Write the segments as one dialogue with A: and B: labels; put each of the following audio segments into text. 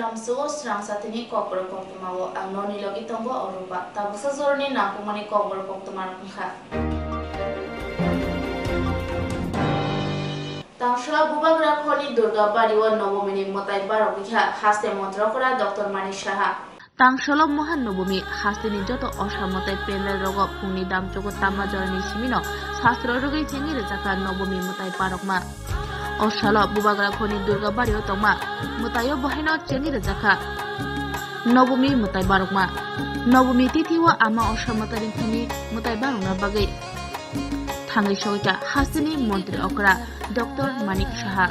A: Namso Swrangchati Kokborok Koktwma ang noni logi tongo oruba tabusa zorni nakumani Kokborok Koktwma kha Tangshala bubagra khoni Durga Bariwa Nobomini Motai Barok kha haste montrokora Dr. Manik Saha Tangshala Mohanobumi hasteni joto osamotai pendal rogo pungni damchogo tamma jorani simino shastro rogai chengi rejaka Nobumi Motai Barokma Oshala bubagra khoni Durga Bariwa tongma mutayo boheno chengi rejaka Nobumi Motai Barokma Nobumi tithiwa ama osamotai khani Motai Barokna bagai Thangai soita hasteni montri okra Dr. Manik Saha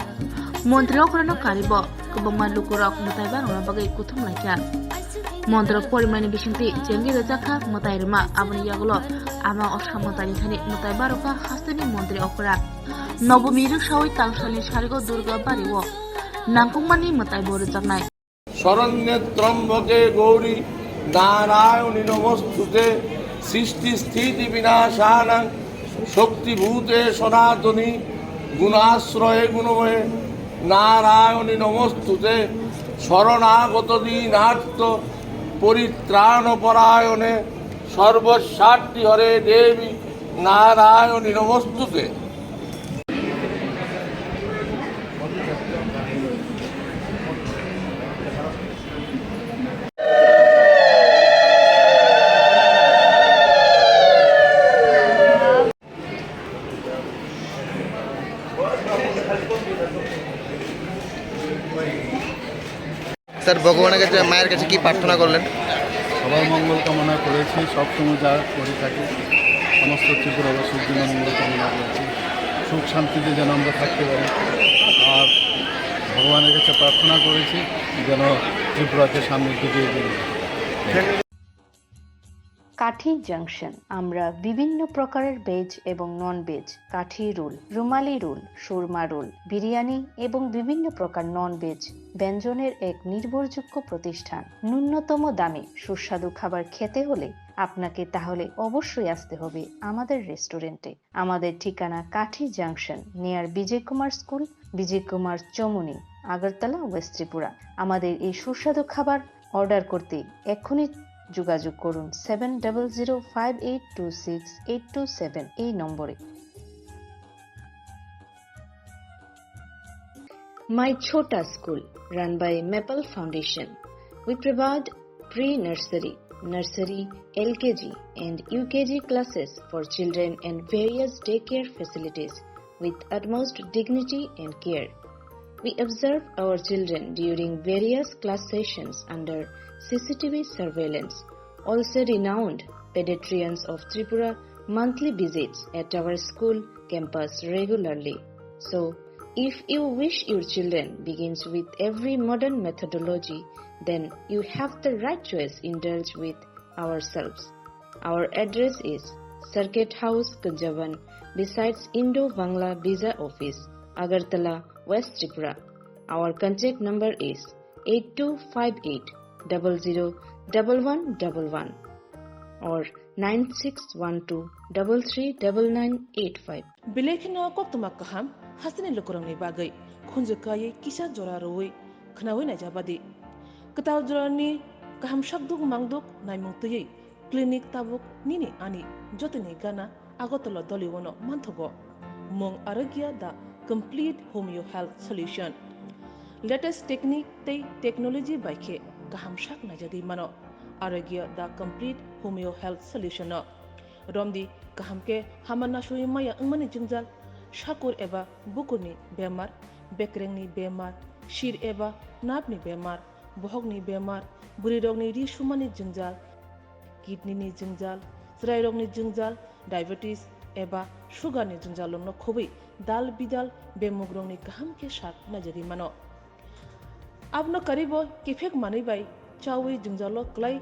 A: Montri okra no karibo kubangma lukurok Motai Barokna bagai kuthum laikya Montrok porimani bisingti chengi rejaka Motai rema aboni yagulo ama osamotai khani Motai Baroka hasteni montri okra Nobumi ruksawi Tangshali Sharigo Durga Bariwo Nangkungmani Motai Boru Jangnai
B: Sharanyatrambake Gauri Narayani Namostute Sisti Sthiti Vinashanang Shakti Bhute Sanatani Gunasraye Gunamoye Narayani Namostute Sharanagata Dinartha Paritrana Parayane Sarvashati Hare Devi Narayani Namostute
C: sir ভগবানের কাছে মায়ের কাছে কি প্রার্থনা করলেন?
D: সবার মঙ্গল কামনা করেছি, সবসময় যা করে থাকি সমস্ত ত্রিপুরাবাসীর জন্য মঙ্গল কামনা করেছি, সুখ শান্তিতে যেন আমরা থাকতে পারি। আর ভগবানের কাছে প্রার্থনা করেছি যেন ত্রিপুরাকে সামনের দিকে এগিয়ে নিয়ে যায়।
E: কাঠি জাংশন আমরা বিভিন্ন প্রকারের ভেজ এবং নন ভেজ কাঠি রোল, রুমালি রোল, সুরমা রোল, বিরিয়ানি এবং বিভিন্ন প্রকার নন ভেজ ব্যঞ্জনের এক নির্ভরযোগ্য প্রতিষ্ঠান। ন্যূনতম দামে সুস্বাদু খাবার খেতে হলে আপনাকে তাহলে অবশ্যই আসতে হবে আমাদের রেস্টুরেন্টে। আমাদের ঠিকানা কাঠি জাংশন নিয়ার বিজয় কুমার স্কুল, বিজয় কুমার চমুনি, আগরতলা, ওয়েস্ট ত্রিপুরা। আমাদের এই সুস্বাদু খাবার অর্ডার করতে এক্ষুনি যোগাযোগ করুন 7005826827 এই নম্বরে। My Chota School, run by Maple Foundation. We provide pre-nursery, nursery, LKG and UKG classes for children and various daycare facilities with utmost dignity and care. We observe our children during various class sessions under CCTV surveillance. Also renowned pediatricians of Tripura monthly visits at our school campus regularly. So, if you wish your children begins with every modern methodology, then you have the right choice indulge with ourselves. Our address is Circuit House, Kunjavan, besides Indo-Bangla Visa Office, Agartala, West Tripura. Our contact number is 8258001111 or 9612339985.
F: Bilekino Koktwma kaham hasini lukurangni bagai khunjukai kisa jora roi khnawi na jabadi ketaw jorani kaham shakduk mangduk naimungtui clinic tabuk nini ani jotini gana agotolo doliwono manthogo mong aragya da complete homeo health solution latest technique tei technology baikhe kaham shak najadi mano aragya da complete homeo health solution no romdi kahamke hamana shui maya angmani jingjal shakur eba bukurni bemar bekrengni bemar shir eba napni bemar bohogni bemar buri rogni ri shumani jingjal kidney ni jingjal srai rogni jingjal diabetes eba sugar ni jingjal longno khobai dal bidal bemugrongni kahamke shak najari mano abno karibo kifek mani bai chawi jingjalo klai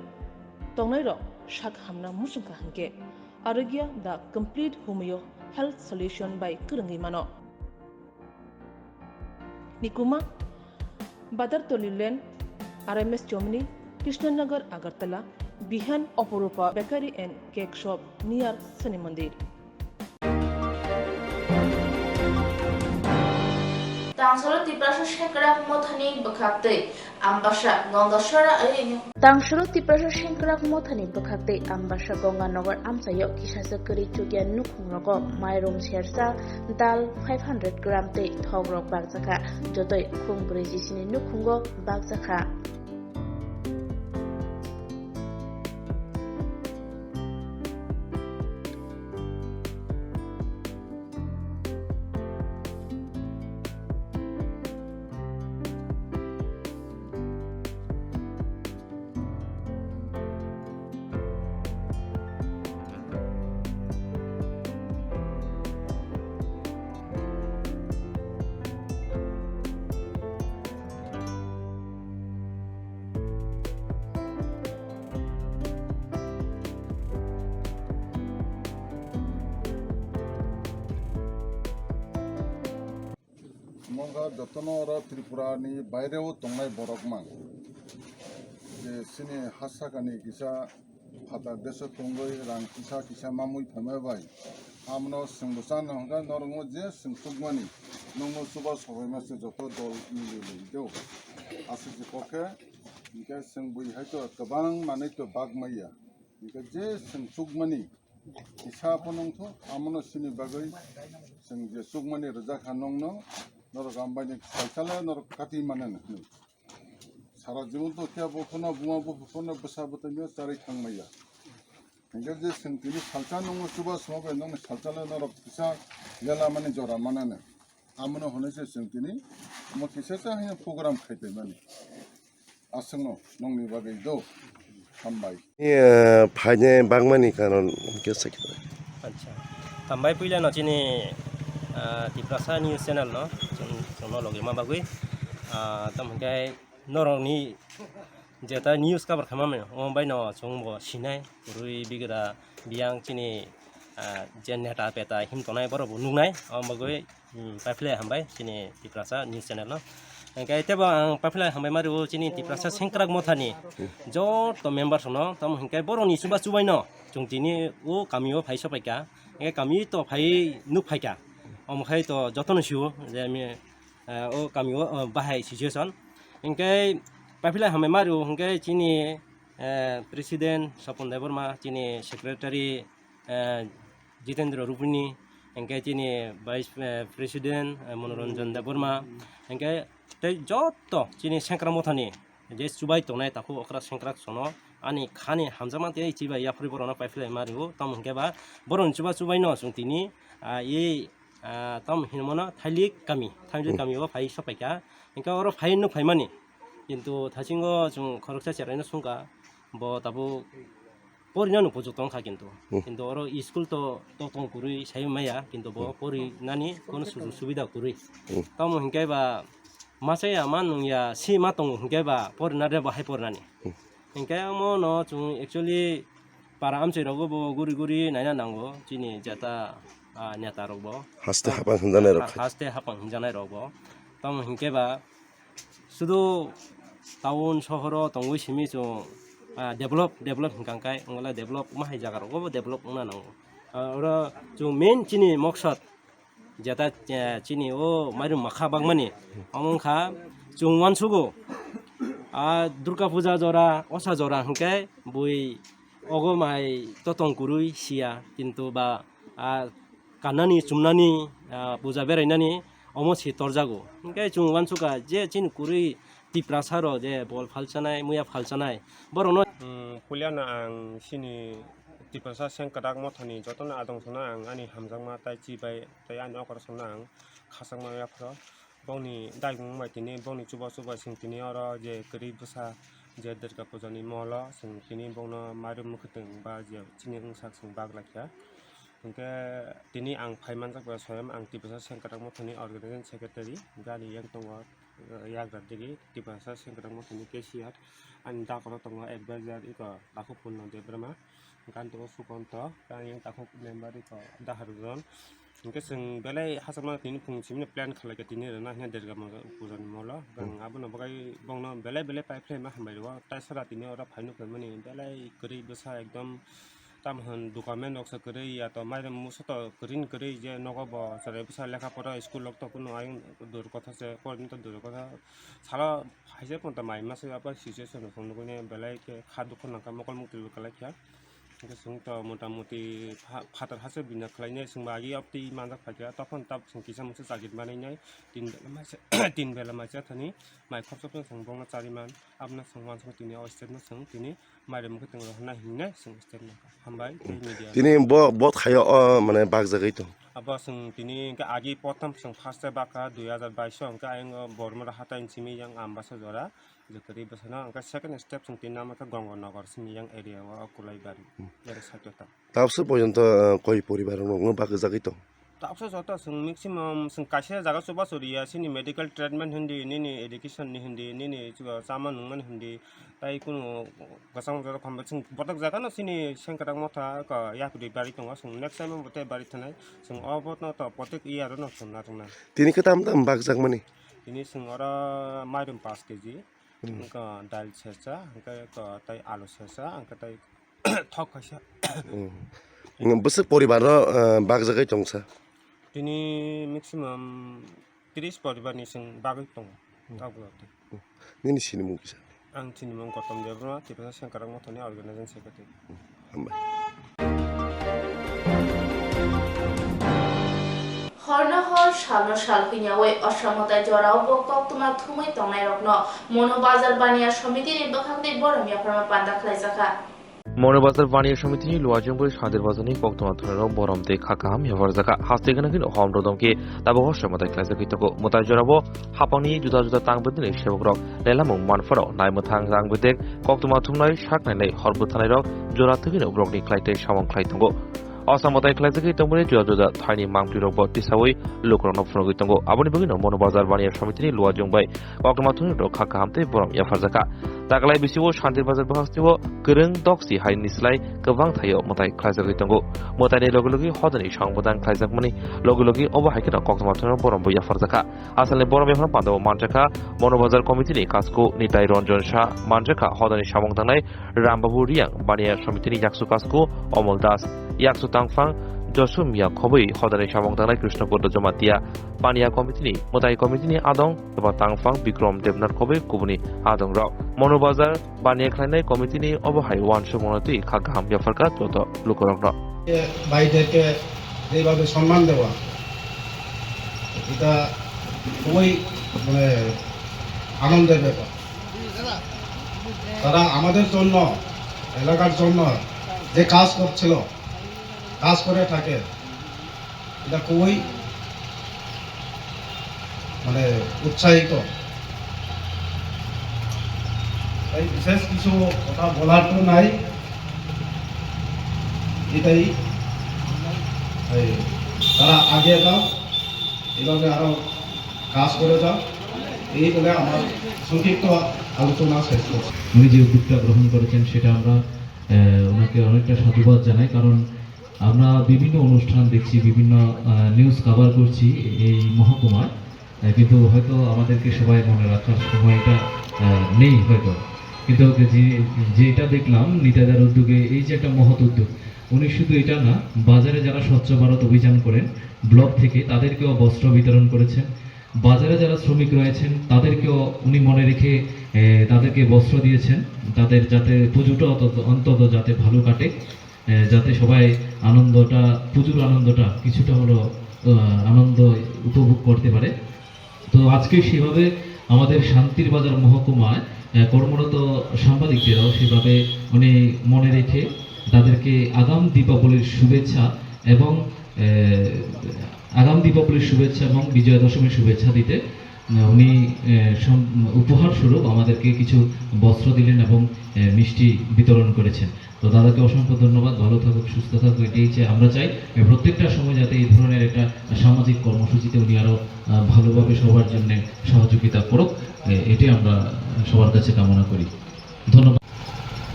F: tongnai ro shak hamna musungka hanke aragya the complete homeo health solution by kurangi mano nikuma badar tolilen RMS Chomni Krishnanagar Agartala Bihan Oporupa Bakery and Cake Shop near Sani Mandir
A: Tangsolo tiprasa shekrak mothani bakakte ambasha gongashara ayinu. Tangsolo tiprasa shekrak mothani bakakte ambasha gonganagar amsayo kisasa kari chugya nukhungrogo mairum shersa dal 500 gram te thogrok bakjaka jotoi khungbri jisini nukhungo bakjaka.
D: 뭔가 저토노라 트리푸라니 바이레오 동나이 보록망 제 신이 하사가니 기사 파다 데서 동거이랑 기사 마무이 페메바이 아무노 승부산 뭔가 너르고 제 승tuk만이 너무 수바 소베마스 저토 돌 일이죠 아스지 코케 이게 승부이 해도 그방 만에도 박마이야 이게 제 승tuk만이 기사 보능토 아무노 신이 바거이 승제 숙만이 रजा खानोंनो 너로 간반이 살살래 너로 같이 만나는 사라 지금도 क्या 보거나 부마부 보거나 부사부터며 자리 탕마야 이제 생기니 살살 농어 수바 수업에 농 살살래 너로 부사 열라만이 저라 만나네 아무나 혼에서 생기니 뭐 기세자 그냥 프로그램 할 때만 아승노 농리바게도 한바이
G: ये भाजे बागमानी कारण के सकिदा
H: अच्छा तंबाई पुइला नचिनी Tiprasa news channel न जोंनो लगे मा बागै तमगाय नरनि जेता न्यूज कवर खालामो ओमबाय न जोंबो सिनाय रुइ बिगरा बियां चिनि जेनेटा पेटा हिमतनाय बरबो नुनाय ओमबागै पाइफले हामबाय चिनि तिप्रासा न्यूज चैनल न ओंखाय तेबो आं पाइफले हामबाय मारु चिनि तिप्रासा सेंक्राक मथानि जत मेम्बार्स न तम हिंखाय बरनि सुबा सुबाय न जोंतिनि ओ कामियो फाइसो पाइका ए कामि तो फाइ नुक फाइका ओमखाय तो जतन सिउ जे आमी ओ कामियो बाहाय सिचुएसन इनखाय पाइफले हामबाय मारु हिंखाय चिनि प्रेसिडेन्ट सपन देबरमा चिनि सेक्रेटारि जितेन्द्र रुपुनि इनखाय चिनि भाइस प्रेसिडेन्ट मनोरञ्जन देबरमा इनखाय जत चिनि सेंक्रा मथानि जे सुबाय तनाय ताखौ अखरा सेंक्राक सनो ani khani hamjama te chiba yapri borona paifle maru tam hingeba boron chuba chubai no sungtini e tam hinmona thailik kami wa phai sapaika inka oro phai no phaimani kintu thasingo jung khoroksa cheraina sungka bo tabu porina no pojotong kha kintu oro school to tong kurui saimaya kintu bo pori nani kono subida kurui tam hingeba masaya manung ya si matong hingeba porina re ba hai pornani इनके मो न चुं actually पारा आमचे रगो बो गुरी गुरी नायना नांगो चिनि जाता नेता रगो
G: हास्ते हापां जानाय रगो तम हिंके बा सुदु टाउन शहर तंगुइ सिमि चुं डेभलप हिंकांकाय अंगला डेभलप माहाय जागा रगो डेभलप उना नांगो और चुं मेन चिनि मकसद जाता चिनि ओ माइरु माखा बागमानि अमंखा चुं वानसुगो दुर्गा पूजा जरा असा जरा हंके बुई अगमाय ततं कुरुई सिया किन्तु बा कानानि चुमनानि पूजा बेरायनानि अमसि तरजागो हंके जुं वानसुका जे चिन कुरुई तिप्रासार जे बल फालसानाय मुया फालसानाय बरनो
I: पुलियाना आं सिनि तिप्रासा सेंकराक मथनि जतन आदंसना आं आनि हामजांमा ताइ चिबाय ताइ आनि अकरसना आं खासांमा याफ्र बावनि दाइगुं माइतिनि बावनि चुबा सिंतिनि अर जे करि बुसा जे दुर्गा पूजानि मल सिंतिनि बावनो मारु मुखतों बा जे चिनि उंसाक सिं बागलाखिया ओंके दिनि आं फाइमान जागबा स्वयं आं तिप्रासा सेंकराक मथनि अर्गानाइजेसन सेक्रेटारि गानि यां दङ याग्रादिरि तिप्रासा सेंकराक मथनि केसियार आं दाखर दङ एडभाइजार इक दाखु पुन्न देब्रमा गान्तो सुकन्त गानि दाखु मेम्बार इक दाहारजन इनके जों बेलाय हासामा तिनि फुंसिमनि प्लान खालायगा तिनि रना हिना देरगा पूजानि मल जों आबुन बगाय बंनो बेलाय पाइफ्ले मा हामबाय वा ताइसरा तिनि अरा फाइनो खमनि बेलाय करि बसा एकदम তামহন দোকামে নকশা করে তো মাইরে মুসত করিন করে যে নগব সারে বিশাল লেখাপড়া স্কুল তো কোনো আইন দূর কথা সে পড়িন তো দূর কথা সারা হাইজে পন্তা মাই মাসে আবার সিচুয়েশন কোনো বেলায় খাদ্য খনাকা মকল মুক্তি কালাইয়া তো মোটামুটি ফাটার হাসে বিনা খালাইনাय বাগি আপনি মানজাক ফাইয়া তখন তাপ কিসা মোनसे জাগির বানাयनाय তিন বেলা মাইসা থানি মাই খরচপन বংনা চারিমান আপনা সংমানসो তিনি অস্টেটनो তিনি মাইরে মুখে তেं হনা হিনাय स्टेटनो हामबाय मिडिया
B: তিনি ব খায় মানে বাগ জায়গায় তো
I: अब তিনি আগে প্রথম ফার্স্ট বাকা 2022 अंका आं बर्मा हाताइन सिमी yang ambassadora जकरी बसना अंका सेकंड स्टेप তিনি নামকা গঙ্গনগর সিমি yang एरिया वा कुलाइबारी dari साइटता
B: তারপর পর্যন্ত কয় পরিবার বাগ জায়গায় তো
I: तापसो जता मैक्सिमाम कासे जागा सोबा सोरिया सिनी मेडिकल ट्रीटमेंट हिंदी निनी एजुकेशन नि हिंदी निनी सामा नुंगन हिंदी ताई कुनु गसां जरा खम बतक जागा न सिनी सेंकरां मथा का याकुदि बारि दङ नेक्स्ट टाइम बते बारि थानाय अबत न त प्रत्येक इयार न सुनना दंना
B: তিনি কেতাম দাম বাগ জাগ মানে
I: তিনি अरा माइरम 5 केजी का दाल सेसा का ताई आलु सेसा अंका ताई थक खासा
B: बस परिवार बाग জায়গায় দংसा
I: তিনি मैक्सिमाम 30 परिवारनि बागै दं गावगोलावते
B: निनि सिनि मुं बिसा
I: आं सिनि मुं गौतम देवबर्मा तिपसा सेंकारां मथनि अर्गानाइजेशन सेक्रेटारि
A: हरनहर सालनो सालफैनायावै असमताय जराव कोक्तमा थुमै तंनाय रखनो मनो बाजार बानिया समितिनि बखांदे बरमियाफोरमा पान्दा खालायजाखा
J: মনোবাজার বানিয়া সমিতিনি লুয়াজংবৈ সাদের বাজারनि कोक्तमा थुनायाव बरमते खाकाम हेफारजाखा हास्तेगनाखिन हमरदमके दाबो हरसमताय खालायजाखैतको मुताय जराबो हापांनि जुदा जुदा तांबोदिनै सेबकरक लेलामुं मानफोराव नायमोथां जांबोदेक कोक्तमा थुमनाय साकनायनै हरबोथानायरक जरा थगिनो ब्रकनि खालायथै सामं खालायथंगो असमताय खालायजाखै तंबोनि जुदा जुदा थाइनि मांगटिरक बत्तिसावै लोकरनो फुनगै तंगो आबनि बगिनो मনোबाजार बानिया समितिनि लुवाजंबৈ कोक्तमा थुनायाव खाका हामते बरम याफारजाखा दागलाय बिसिबो शान्तिर बाजार बहास्तिबो गोरों दक्सि हाइनिस्लाय गोबां थायो मताय खालायजाखै तंगो मतायनि लगलगि हदनि संबोदान खालायजाकमानि लगलगि अबहायखिना कोक्तमा थुनायाव बरम याफारजाखा आसालनि बरम याफार पान्दाव मानजाखा मনোबाजार कमिटिनि कासको निताय रंजन शाह मानजाखा हदनि सामं थांनाय रामबाबु रियां बानिया समितिनि याक्सु कासको अमल दास याक्सु तांफां जसुमिया खबै हदनि सामं थांनाय कृष्णपद जमातिया पानिया कमिटिनि मुताय कमिटिनि आदं एबा तांफां बिक्रम देबनाथ खबै कुबुनि आदं राव मনোबाजार बानिया खालायनाय कमिटिनि अबहाय वानसो मनति खागाहाम याफारका যত লোকরগ্ন
K: ভাইদেরকে এইভাবে সম্মান দেওয়া এটা খুবই মানে আনন্দের ব্যাপার তারা আমাদের জন্য এলাকার জন্য যে কাজ করছিল কাজ করে থাকে এটা খুবই মানে উৎসাহিত তাই বিশেষ কিছু কথা বলার তো নাই এটাই তারা আগে যাও এভাবে আরো কাজ করে যাও এই বলে আমার সংক্ষিপ্ত আলোচনা শেষ করছি
L: উনি যে উদ্যোগটা গ্রহণ করেছেন সেটা আমরা ওনাকে অনেকটা সাধুবাদ জানাই কারণ আমরা বিভিন্ন অনুষ্ঠান দেখছি বিভিন্ন নিউজ কভার করছি এই মহকুমায় কিন্তু হয়তো আমাদেরকে সবাই মনে রাখার সময়টা নেই হয়তো কিন্তু যেটা দেখলাম নিতাদার উদ্যোগে এই যে একটা মহৎ উদ্যোগ উনি শুধু এটা না বাজারে যারা স্বচ্ছ ভারত অভিযান করেন ব্লক থেকে তাদেরকেও বস্ত্র বিতরণ করেছেন বাজারে যারা শ্রমিক রয়েছেন তাদেরকেও উনি মনে রেখে তাদেরকে বস্ত্র দিয়েছেন তাদের যাতে পুজোটা অন্তত যাতে ভালো কাটে যাতে সবাই আনন্দটা পুজোর আনন্দটা কিছুটা হলো আনন্দ উপভোগ করতে পারে তো আজকে সেভাবে আমাদের শান্তির বাজার মহকুমায় কর্মরত সাংবাদিকদেরও সেভাবে উনি মনে রেখে তাদেরকে আগাম দীপাবলির শুভেচ্ছা এবং বিজয়া দশমীর শুভেচ্ছা দিতে উনি উপহার স্বরূপ আমাদেরকে কিছু বস্ত্র দিলেন এবং মিষ্টি বিতরণ করেছেন তো দাদাকে অসংখ্য ধন্যবাদ ভালো থাকুক সুস্থ থাকুক এটাই যে আমরা চাই প্রত্যেকটা সময় যাতে এই ধরনের একটা সামাজিক কর্মসূচিতে উনি আরও ভালোভাবে সবার জন্য সহযোগিতা করুক এটাই আমরা সবার কাছে কামনা করি ধন্যবাদ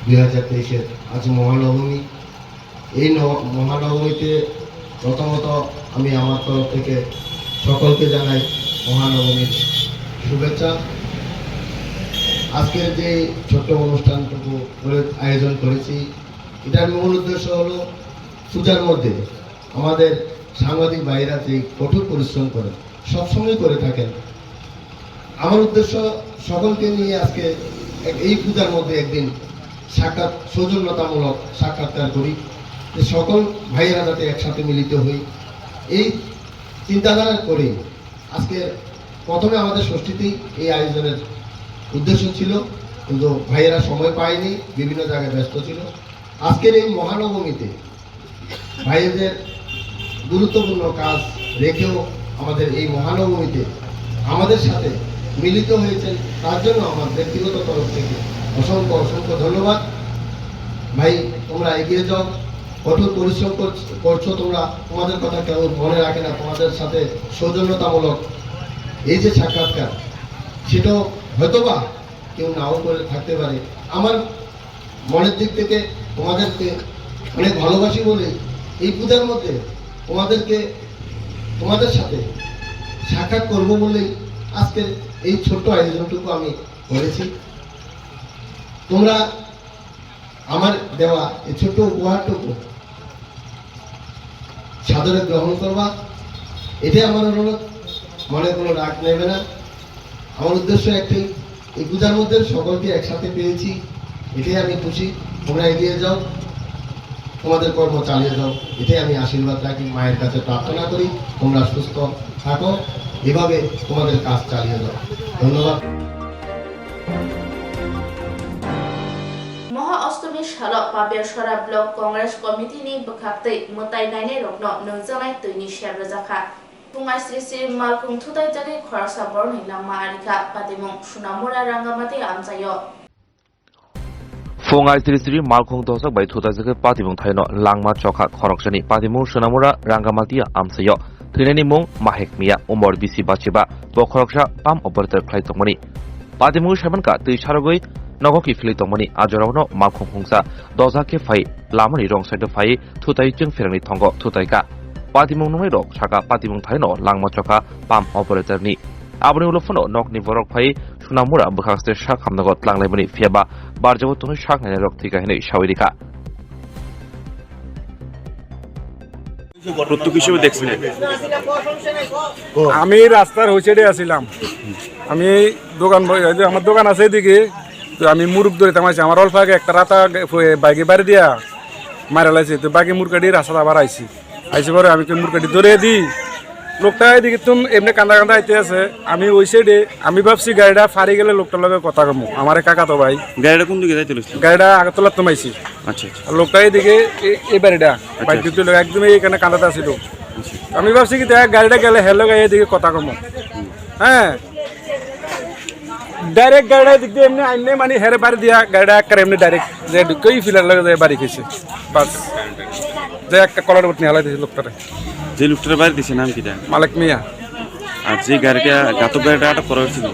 K: 2023 আজ মহানবমী এই মহানবমীতে প্রথমত আমি আমার তরফ থেকে সকলকে জানাই মহানবমীর শুভেচ্ছা আজকের যে ছোট্ট অনুষ্ঠানটুকু আয়োজন করেছি
M: এটার মূল উদ্দেশ্য হলো পূজার মধ্যে আমাদের সাংবাদিক ভাইরা যে কঠোর পরিশ্রম করেন, সবসময় করে থাকেন। আমার উদ্দেশ্য সকলকে নিয়ে আজকে এই পূজার মধ্যে একদিন সাক্ষাৎ সৌজন্যতামূলক সাক্ষাৎকার করি, যে সকল ভাইয়েরা যাতে একসাথে মিলিত হই, এই চিন্তাধারা করে আজকে প্রথমে আমাদের ষষ্ঠীতেই এই আয়োজনের উদ্দেশ্য ছিল, কিন্তু ভাইয়েরা সময় পায়নি, বিভিন্ন জায়গায় ব্যস্ত ছিল। আজকের এই মহানবমীতে ভাইয়েদের গুরুত্বপূর্ণ কাজ রেখেও আমাদের এই মহানবমীতে আমাদের সাথে মিলিত হয়েছেন, তার জন্য আমার ব্যক্তিগত তরফ থেকে অসংখ্য অসংখ্য ধন্যবাদ। ভাই, তোমরা এগিয়ে যাও, কঠোর পরিশ্রম করছো তোমরা, তোমাদের কথা কেউ মনে রাখে না। তোমাদের সাথে সৌজন্যতামূলক এই যে সাক্ষাৎকার, সেটাও হয়তোবা কেউ নাও করে থাকতে পারে। আমার মনের দিক থেকে তোমাদেরকে অনেক ভালোবাসি বলে এই পূজার মধ্যে তোমাদের সাথে সাক্ষাৎ করব বলেই আজকের এই ছোট্ট আয়োজনটুকু আমি করেছি। তোমরা আমার দেওয়া এই ছোট্ট উপহারটুকু সাদরে গ্রহণ করবা, এটাই আমার অনুরোধ, মনে কোনো রাগ নেবে না। আমার উদ্দেশ্য একটাই, এই পূজার মধ্যে সকলকে একসাথে পেয়েছি, এটাই আমি খুশি। তোমরা এগিয়ে যাও, তোমাদের কর্ম চালিয়ে যাও, এটাই আমি আশীর্বাদ রাখি, মায়ের কাছে প্রার্থনা করি তোমরা সুস্থ থাকো, এভাবে তোমাদের কাজ চালিয়ে যাও। ধন্যবাদ।
A: মহা অষ্টমী সালক পাবেশ্বরা ব্লক কংগ্রেস কমিটিनि বखाक्तै मोतायनायनि रखनो नोंजानाय तैनि सेबजाखा फुंआइ श्री श्री मालखुं थुदायजागे खरसा बरनि लामा आरिखा पातिमुं सुनामुरा रांगामाति आमसायो
J: फुंआइ श्री श्री मालखुं दसक bai थुदायजागे पातिमुं थायनो langma chokha khoroksani patimung sunamura rangamati amsayo थैनायनि मुं माहेक मिया उमर बिसि बाचिबा बखरकसा पाम ऑपरेटर ख्लाइतमनि पातिमुं साबनका तै सारगै नगकी फिलितमनि आजरावनो मालखुं हुंसा दजाके फाइ लामनि रं साइड फाइ थुताइ जों फेरनि थंग थुताइका पातिमुं नङै रक साका पातिमुं थायनो langma chokha पाम ऑपरेटरनि आबनि उलफनो नकनि बरक फाइ सुनामुरा बखास्ते सा खामनगत लांलायबनि फियाबा बारजबो तनो साक नायनि रक थिकाहिनै सावरिका
N: আমি রাস্তার ওই সাইডে আসছিলাম, আমি দোকান আমার দোকান আছে এদিকে, তো আমি মুরগ ধরিতাম আছি, আমার অল্প আগে একটা রাতা বাইকে বাড়ি দিয়া মারা লাইছে, তো বাকি মুরগাটি রাস্তা আবার আইসি পরে আমি মুরগাটি ধরে দিই, লোকটা এদিকে তুমি এমনি কান্দা কান্দা আইতে আছে, আমি ওই সাইডে আমি ভাবছি গাড়িটা ফারি গেলে লোকটার লগে কথা কমো, আমার কাকা তো ভাই গাড়িটা কোন দিকে যাইতে গাড়িটা আগরতলা তোমাইছি, আচ্ছা লোকটা এদিকে এই বাড়িটা বাইক দিতে একদম এইখানে কান্দাতে আসিল, আমি ভাবছি কি দেখ গাড়িটা গেলে হেলো গাড়ি এদিকে কথা কমো, হ্যাঁ ডাইরেক্ট গাড়িটা দিক দিয়ে এমনি আইনে মানে হেরে বাড়ি দিয়া গাড়িটা একটা এমনি ডাইরেক্ট যে ঢুকেই ফিলার লগে যায় বাড়ি খেয়েছে, বাস যে একটা কলার উপর নিয়ে হালাই দিয়েছে লোকটারে।
O: যে লোকটার বাড়ি দিছে নাম কি?
N: মালিক মিয়া।
O: আর যে গাড়িটা ঘাতক গাড়িটা আটক করা হয়েছিল,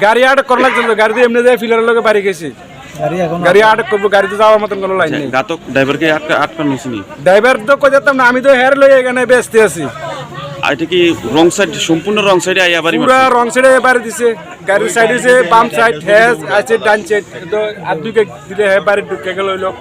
N: গাড়ি আটক করা লাগছিল, গাড়ি দিয়ে এমনি যায় ফিলারের লগে বাড়ি গেছে, গাড়ি আটক করবো, গাড়িতে যাওয়ার মতন কোনো লাইন নেই।
O: ঘাতক ড্রাইভারকে আটকানো হয়েছিল,
N: ড্রাইভার তো কই যেতাম না, আমি তো হের লই এখানে ব্যস্ত আছি।
O: আর এটা কি রং সাইড, সম্পূর্ণ রং সাইডে আইয়া বাড়ি
N: পুরো রং সাইডে বাড়ি দিছে, গাড়ির সাইড হইছে বাম সাইড, হেজ আছে ডান সাইড, তো আর দুকে দিলে হে বাড়ি ঢুকে গেল হইলো।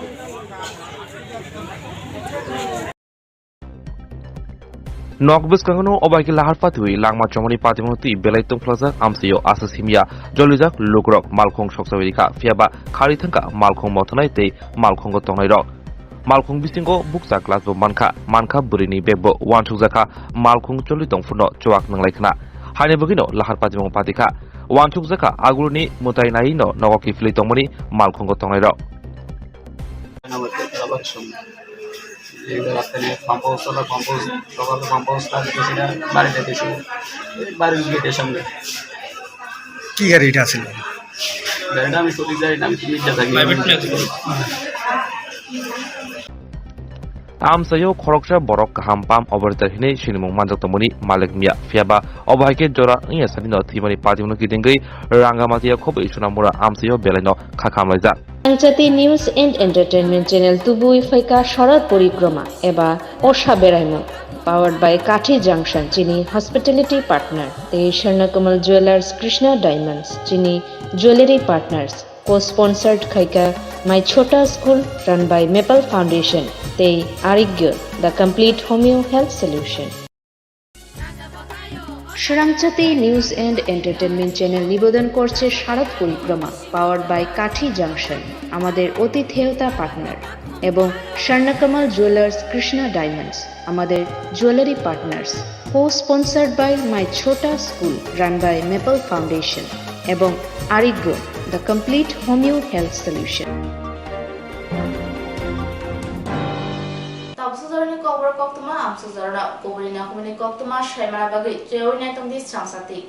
J: नकबस कंगनो अबाइके लाहार पातुई लांगमा चमनि पातिमुति बेलाइतों प्लाजा आमसियो आसासिमिया जलिजाक लुकरक मालखों सकसाविका फियाबा खारि थंका मालखों मथनाय ते मालखों तंगनाय रक मालखों बिसिंगो बुकसा क्लासबो मानखा बुरिनि बेगबो वानसुजाका मालखों चलितों फुनो चवाक नंलायखना हाने बगिनो लाहार पातिमुं पातिका वानसुजाका आगुरनि मुतायनायनो नगकी फिलितोंमनि मालखों तंगनाय रक
P: কি গাড়িটা ছিল?
J: आमसायो खरकसा बरक गाहाम पाम अबरतार हिने सिनिमुं मानजाक्तमनि मालिक मिया फियाबा अबाइके जरा इया सानिनो थिमनि पातिमुनो किदिंगै रांगामातिया खबै सुनामुरा आमसायो बेलाइनो खाखामलायजा
E: Swrangchati News and Entertainment Channel Tubui Faika Sharat Porikroma Eba Osha Beraimo powered by Kathi Junction Chini Hospitality Partner Te Sharnakumal Jewelers Krishna Diamonds Chini Jewelry Partners Co-sponsored Khaika My Chota School run by Maple Foundation. They Arigya, the complete homeo health solution. Swrangchati News and Entertainment Channel নিবেদন করছে শারদ পরিক্রমা powered by কাঠি junction আমাদের অতিথেয়তা partner এবং Swarnakamal jewellers Krishna diamonds আমাদের jewellery partners co sponsored by my Chhota school run by maple foundation এবং আরিগ্য the complete homeo health solution
A: Tabsuzarani Kokborok Koktwma amsuzarana Kobrina Kumini Koktwma Shaimana Bagui Jeoinai Tongdi Swrangchati